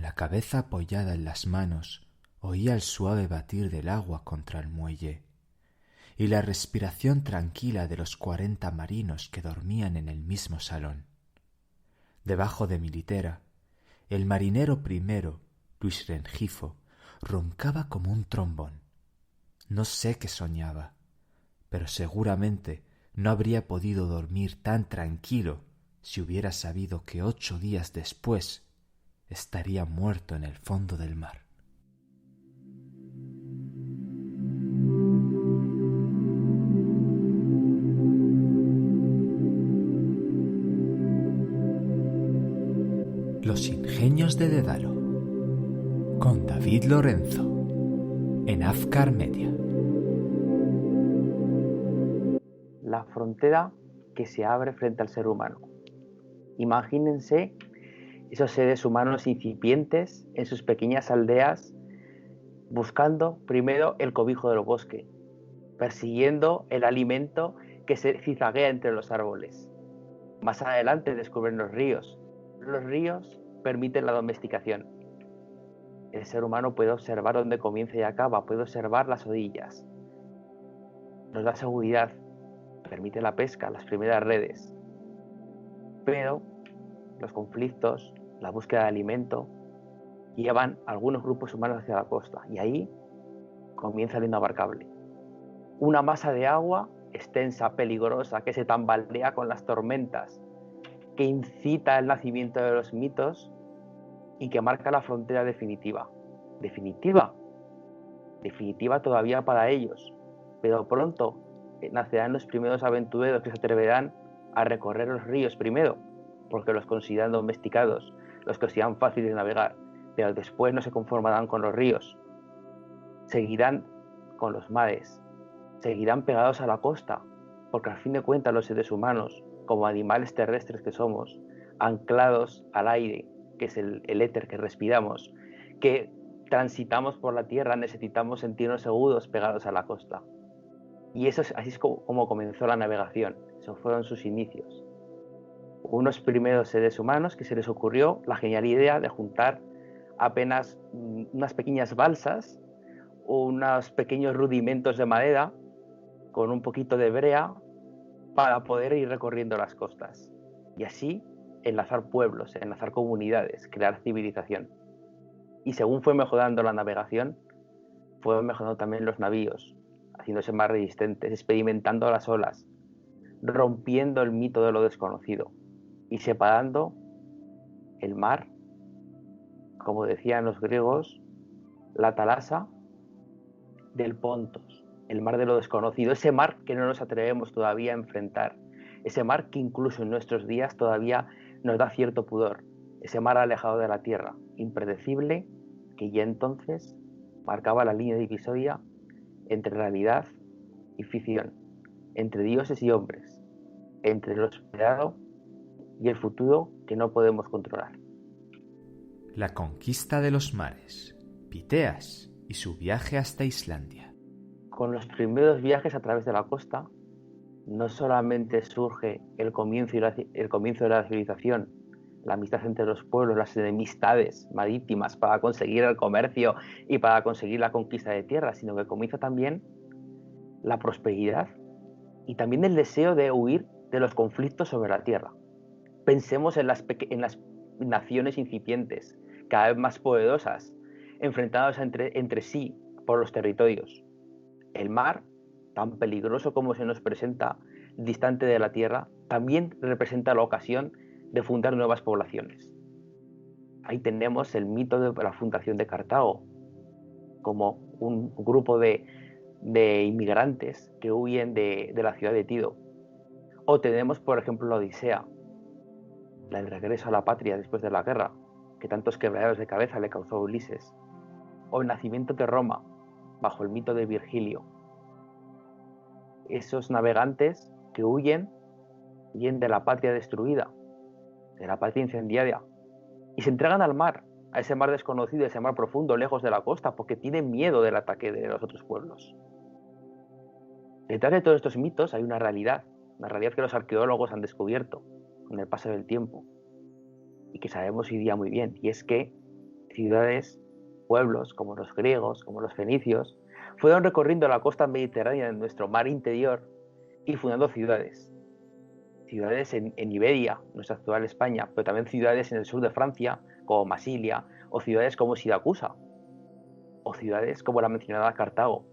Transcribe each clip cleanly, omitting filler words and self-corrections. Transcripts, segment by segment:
la cabeza apoyada en las manos, oía el suave batir del agua contra el muelle y la respiración tranquila de los 40 marinos que dormían en el mismo salón. Debajo de mi litera, el marinero primero, Luis Rengifo, roncaba como un trombón. No sé qué soñaba, pero seguramente no habría podido dormir tan tranquilo si hubiera sabido que 8 días después estaría muerto en el fondo del mar. Los ingenios de Dédalo, con David Lorenzo, en Afkar Media. La frontera que se abre frente al ser humano. Imagínense esos seres humanos incipientes en sus pequeñas aldeas, buscando primero el cobijo del bosque, persiguiendo el alimento que se cizaguea entre los árboles. Más adelante descubren los ríos. Los ríos permiten la domesticación. El ser humano puede observar dónde comienza y acaba, puede observar las orillas. Nos da seguridad, permite la pesca, las primeras redes. Pero los conflictos, la búsqueda de alimento, llevan a algunos grupos humanos hacia la costa y ahí comienza el inabarcable. Una masa de agua extensa, peligrosa, que se tambalea con las tormentas, que incita el nacimiento de los mitos y que marca la frontera definitiva. Definitiva todavía para ellos, pero pronto nacerán los primeros aventureros que se atreverán a recorrer los ríos primero, porque los consideran domesticados, los consideran fáciles de navegar, pero después no se conformarán con los ríos, seguirán con los mares, seguirán pegados a la costa, porque al fin de cuentas los seres humanos, como animales terrestres que somos, anclados al aire, que es el éter que respiramos, que transitamos por la tierra, necesitamos sentirnos seguros pegados a la costa. Y así es como comenzó la navegación, esos fueron sus inicios. Unos primeros seres humanos que se les ocurrió la genial idea de juntar apenas unas pequeñas balsas o unos pequeños rudimentos de madera con un poquito de brea para poder ir recorriendo las costas y así enlazar pueblos, enlazar comunidades, crear civilización. Y según fue mejorando la navegación, fueron mejorando también los navíos, haciéndose más resistentes, experimentando las olas, rompiendo el mito de lo desconocido y separando el mar, como decían los griegos, la Talasa del Pontos, el mar de lo desconocido, ese mar que no nos atrevemos todavía a enfrentar, ese mar que incluso en nuestros días todavía nos da cierto pudor, ese mar alejado de la tierra, impredecible, que ya entonces marcaba la línea divisoria entre realidad y ficción, entre dioses y hombres, entre lo esperado y el futuro que no podemos controlar. La conquista de los mares, Piteas y su viaje hasta Islandia. Con los primeros viajes a través de la costa, no solamente surge el comienzo de la civilización, la amistad entre los pueblos, las enemistades marítimas para conseguir el comercio y para conseguir la conquista de tierras, sino que comienza también la prosperidad y también el deseo de huir de los conflictos sobre la tierra. Pensemos en las naciones incipientes, cada vez más poderosas, enfrentadas entre sí por los territorios. El mar, tan peligroso como se nos presenta distante de la tierra, también representa la ocasión de fundar nuevas poblaciones. Ahí tenemos el mito de la fundación de Cartago, como un grupo de inmigrantes que huyen de la ciudad de Tido. O tenemos, por ejemplo, la Odisea, el regreso a la patria después de la guerra, que tantos quebraderos de cabeza le causó a Ulises. O el nacimiento de Roma, bajo el mito de Virgilio. Esos navegantes que huyen de la patria destruida, de la patria incendiaria, y se entregan al mar, a ese mar desconocido, a ese mar profundo, lejos de la costa, porque tienen miedo del ataque de los otros pueblos. Detrás de todos estos mitos hay una realidad que los arqueólogos han descubierto con el paso del tiempo y que sabemos hoy día muy bien, y es que ciudades, pueblos como los griegos, como los fenicios, fueron recorriendo la costa mediterránea de nuestro mar interior y fundando ciudades. Ciudades en Iberia, nuestra actual España, pero también ciudades en el sur de Francia, como Masilia, o ciudades como Siracusa, o ciudades como la mencionada Cartago,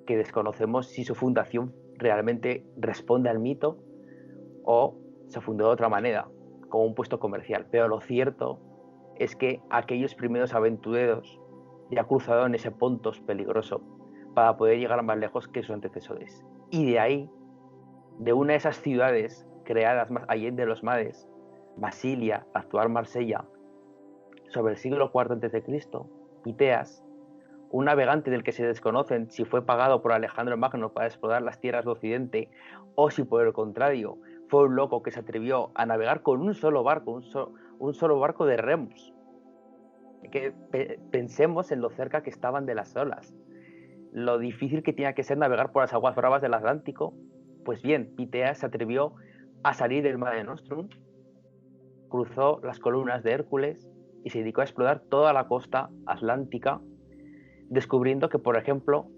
que desconocemos si su fundación realmente responde al mito o se fundó de otra manera, como un puesto comercial. Pero lo cierto es que aquellos primeros aventureros ya cruzaron ese Pontos peligroso para poder llegar más lejos que sus antecesores. Y de ahí, de una de esas ciudades creadas más allende de los mares, Masilia, actual Marsella, sobre el siglo IV a.C., Piteas, un navegante del que se desconocen si fue pagado por Alejandro Magno para explorar las tierras de Occidente o si por el contrario fue un loco que se atrevió a navegar con un solo barco, un solo barco de remos. Que pensemos en lo cerca que estaban de las olas, lo difícil que tenía que ser navegar por las aguas bravas del Atlántico. Pues bien, Piteas se atrevió a salir del Mare Nostrum, cruzó las columnas de Hércules y se dedicó a explorar toda la costa atlántica, descubriendo que, por ejemplo,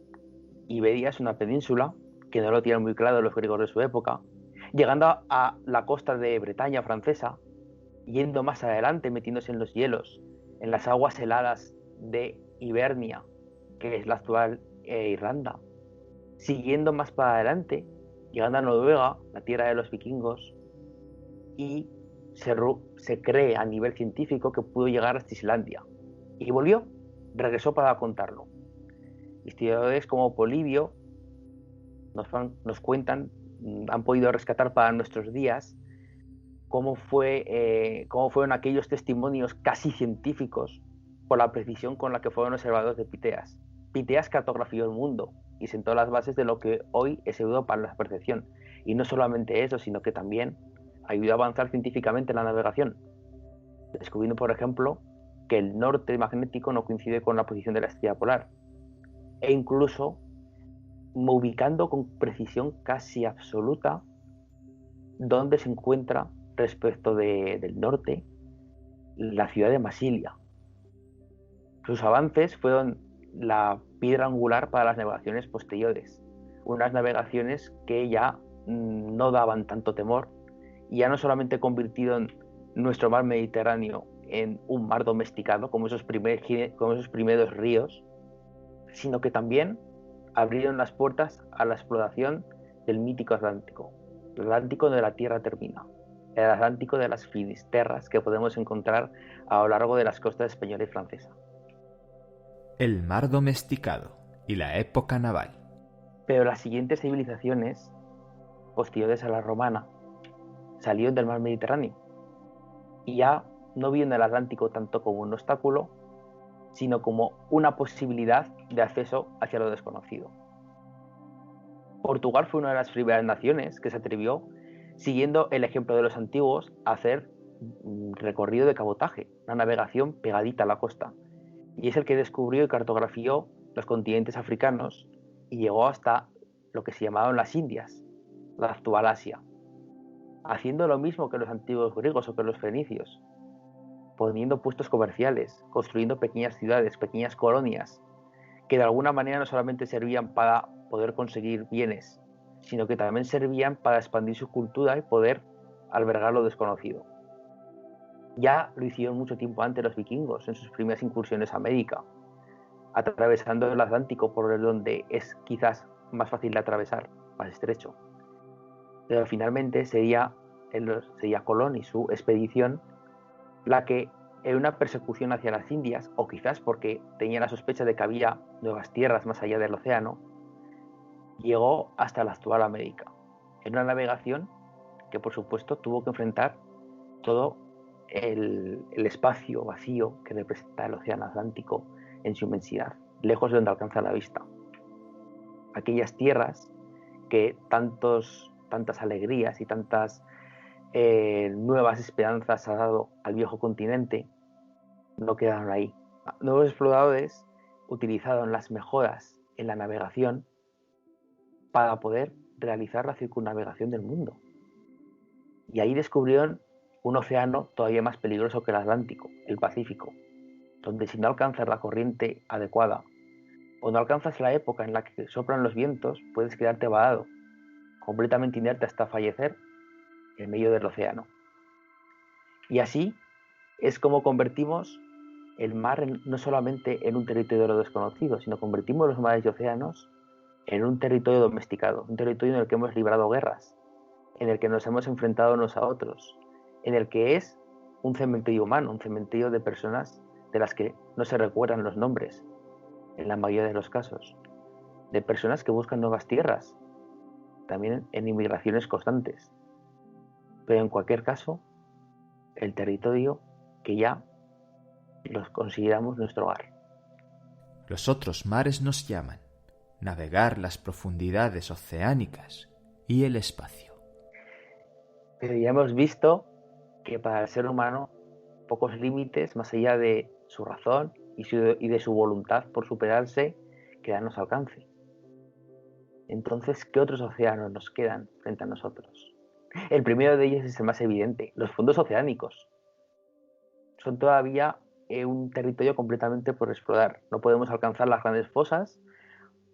Iberia es una península, que no lo tienen muy claro los griegos de su época, llegando a la costa de Bretaña francesa, yendo más adelante, metiéndose en los hielos, en las aguas heladas de Hibernia, que es la actual Irlanda, siguiendo más para adelante, llegando a Noruega, la tierra de los vikingos, y se cree a nivel científico que pudo llegar hasta Islandia. Y volvió, regresó para contarlo. Historiadores como Polibio nos cuentan, han podido rescatar para nuestros días cómo fueron aquellos testimonios casi científicos por la precisión con la que fueron observados de Piteas. Piteas cartografió el mundo y sentó las bases de lo que hoy es Europa en la percepción. Y no solamente eso, sino que también ayudó a avanzar científicamente en la navegación, descubriendo, por ejemplo, que el norte magnético no coincide con la posición de la estrella polar, e incluso ubicando con precisión casi absoluta dónde se encuentra respecto del norte la ciudad de Masilia. Sus avances fueron la piedra angular para las navegaciones posteriores, unas navegaciones que ya no daban tanto temor y ya no solamente convirtieron nuestro mar Mediterráneo en un mar domesticado como esos primeros ríos, sino que también abrieron las puertas a la exploración del mítico Atlántico, el Atlántico donde la Tierra termina, el Atlántico de las Finisterras que podemos encontrar a lo largo de las costas española y francesa. El mar domesticado y la época naval. Pero las siguientes civilizaciones, posteriores a la romana, salieron del mar Mediterráneo y ya no vieron el Atlántico tanto como un obstáculo, sino como una posibilidad de acceso hacia lo desconocido. Portugal fue una de las primeras naciones que se atrevió, siguiendo el ejemplo de los antiguos, a hacer recorrido de cabotaje, una navegación pegadita a la costa. Y es el que descubrió y cartografió los continentes africanos y llegó hasta lo que se llamaban las Indias, la actual Asia, haciendo lo mismo que los antiguos griegos o que los fenicios, poniendo puestos comerciales, construyendo pequeñas ciudades, pequeñas colonias, que de alguna manera no solamente servían para poder conseguir bienes, sino que también servían para expandir su cultura y poder albergar lo desconocido. Ya lo hicieron mucho tiempo antes los vikingos en sus primeras incursiones a América, atravesando el Atlántico por donde es quizás más fácil de atravesar, más estrecho. Pero finalmente sería Colón y su expedición la que, en una persecución hacia las Indias, o quizás porque tenía la sospecha de que había nuevas tierras más allá del océano, llegó hasta la actual América, en una navegación que por supuesto tuvo que enfrentar todo el espacio vacío que representa el océano Atlántico en su inmensidad, lejos de donde alcanza la vista. Aquellas tierras que tantas alegrías y tantas nuevas esperanzas ha dado al viejo continente, no quedaron ahí. Nuevos exploradores utilizaron las mejoras en la navegación para poder realizar la circunnavegación del mundo. Y ahí descubrieron un océano todavía más peligroso que el Atlántico, el Pacífico. donde si no alcanzas la corriente adecuada o no alcanzas la época en la que soplan los vientos, puedes quedarte varado, completamente inerte hasta fallecer en medio del océano. Y así es como convertimos el mar no solamente en un territorio desconocido, sino convertimos los mares y océanos en un territorio domesticado, un territorio en el que hemos librado guerras, en el que nos hemos enfrentado unos a otros, en el que es un cementerio humano, un cementerio de personas de las que no se recuerdan los nombres, en la mayoría de los casos, de personas que buscan nuevas tierras, también en inmigraciones constantes. Pero en cualquier caso, el territorio que ya los consideramos nuestro hogar. Los otros mares nos llaman, navegar las profundidades oceánicas y el espacio. Pero ya hemos visto que para el ser humano pocos límites, más allá de su razón y de su voluntad por superarse, quedan a nuestro alcance. Entonces, ¿qué otros océanos nos quedan frente a nosotros? El primero de ellos es el más evidente, los fondos oceánicos. Son todavía un territorio completamente por explorar. No podemos alcanzar las grandes fosas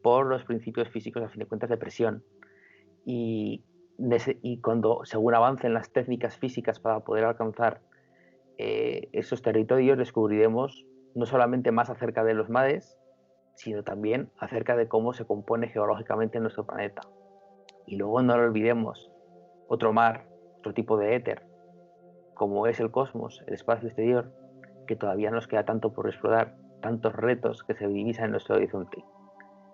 por los principios físicos, a fin de cuentas, de presión. Y cuando, según avancen las técnicas físicas para poder alcanzar esos territorios, descubriremos no solamente más acerca de los mares, sino también acerca de cómo se compone geológicamente nuestro planeta. Y luego no lo olvidemos, otro mar, otro tipo de éter, como es el cosmos, el espacio exterior, que todavía nos queda tanto por explorar, tantos retos que se divisan en nuestro horizonte.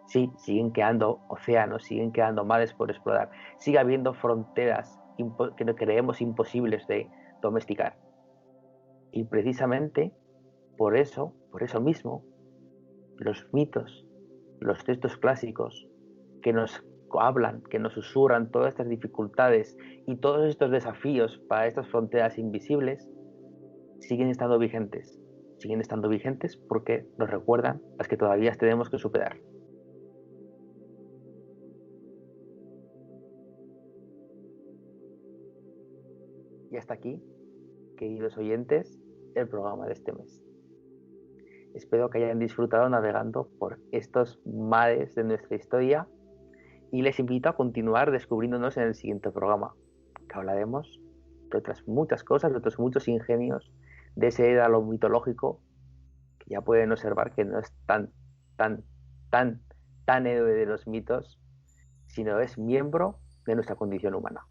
Sí, siguen quedando océanos, siguen quedando mares por explorar, sigue habiendo fronteras que creemos imposibles de domesticar. Y precisamente por eso mismo, los mitos, los textos clásicos que nos hablan, que nos susurran todas estas dificultades y todos estos desafíos para estas fronteras invisibles, siguen estando vigentes. Siguen estando vigentes porque nos recuerdan las que todavía tenemos que superar. Y hasta aquí, queridos oyentes, el programa de este mes. Espero que hayan disfrutado navegando por estos mares de nuestra historia y les invito a continuar descubriéndonos en el siguiente programa, que hablaremos de otras muchas cosas, de otros muchos ingenios, de ese halo mitológico que ya pueden observar que no es tan, tan héroe de los mitos, sino es miembro de nuestra condición humana.